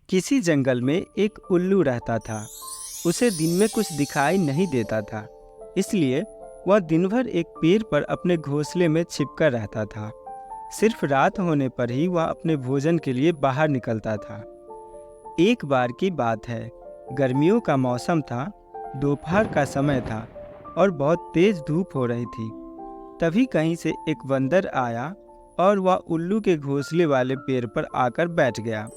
किसी जंगल में एक उल्लू रहता था। उसे दिन में कुछ दिखाई नहीं देता था, इसलिए वह दिन भर एक पेड़ पर अपने घोंसले में छिपकर रहता था। सिर्फ रात होने पर ही वह अपने भोजन के लिए बाहर निकलता था। एक बार की बात है, गर्मियों का मौसम था। दोपहर का समय था और बहुत तेज धूप हो रही थी। तभी कहीं से एक बंदर आया और वह उल्लू के घोंसले वाले पेड़ पर आकर बैठ गया।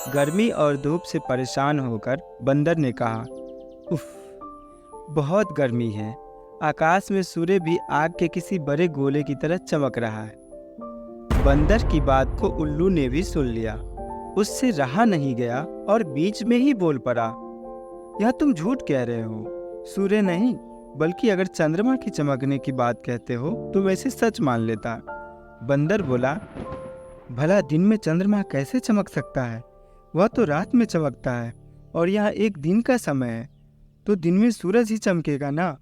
गर्मी और धूप से परेशान होकर बंदर ने कहा, उफ, बहुत गर्मी है। आकाश में सूर्य भी आग के किसी बड़े गोले की तरह चमक रहा है। बंदर की बात को उल्लू ने भी सुन लिया। उससे रहा नहीं गया और बीच में ही बोल पड़ा, यह तुम झूठ कह रहे हो। सूर्य नहीं, बल्कि अगर चंद्रमा की चमकने की बात कहते हो तो वैसे सच मान लेता। बंदर बोला, भला दिन में चंद्रमा कैसे चमक सकता है? वह तो रात में चमकता है और यह एक दिन का समय है, तो दिन में सूरज ही चमकेगा ना।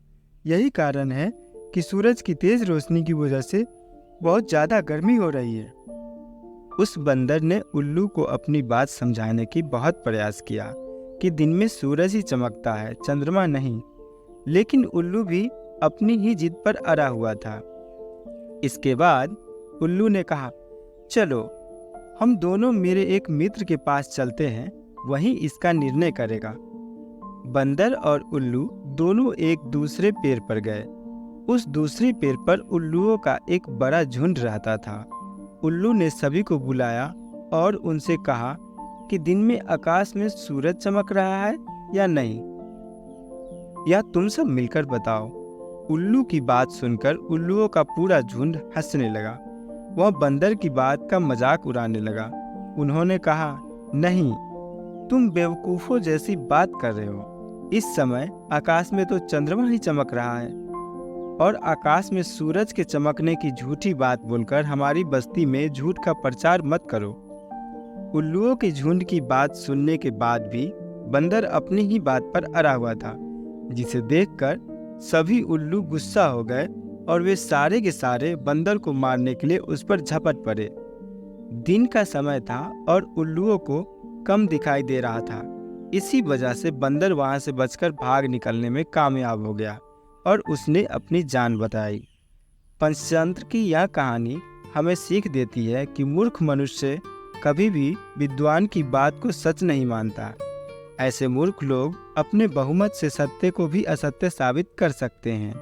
यही कारण है कि सूरज की तेज रोशनी की वजह से बहुत ज़्यादा गर्मी हो रही है। उस बंदर ने उल्लू को अपनी बात समझाने की बहुत प्रयास किया कि दिन में सूरज ही चमकता है, चंद्रमा नहीं। लेकिन उल्लू भी अपनी ही जिद पर अड़ा हुआ था। इसके बाद उल्लू ने कहा, चलो हम दोनों मेरे एक मित्र के पास चलते हैं, वही इसका निर्णय करेगा। बंदर और उल्लू दोनों एक दूसरे पेड़ पर गए। उस दूसरे पेड़ पर उल्लुओं का एक बड़ा झुंड रहता था। उल्लू ने सभी को बुलाया और उनसे कहा कि दिन में आकाश में सूरज चमक रहा है या नहीं, या तुम सब मिलकर बताओ। उल्लू की बात सुनकर उल्लुओं का पूरा झुंड हंसने लगा। वह बंदर की बात का मजाक उड़ाने लगा। उन्होंने कहा, नहीं, तुम बेवकूफ़ों जैसी बात कर रहे हो। इस समय आकाश में तो चंद्रमा ही चमक रहा है, और आकाश में सूरज के चमकने की झूठी बात बोलकर हमारी बस्ती में झूठ का प्रचार मत करो। उल्लुओं के झुंड की बात सुनने के बाद भी बंदर अपनी ही बात पर अड़ा हुआ था, जिसे देखकर सभी उल्लू गुस्सा हो गए और वे सारे के सारे बंदर को मारने के लिए उस पर झपट पड़े। दिन का समय था और उल्लुओं को कम दिखाई दे रहा था। इसी वजह से बंदर वहां से बचकर भाग निकलने में कामयाब हो गया और उसने अपनी जान बचाई। पंचतंत्र की यह कहानी हमें सीख देती है कि मूर्ख मनुष्य कभी भी विद्वान की बात को सच नहीं मानता। ऐसे मूर्ख लोग अपने बहुमत से सत्य को भी असत्य साबित कर सकते हैं।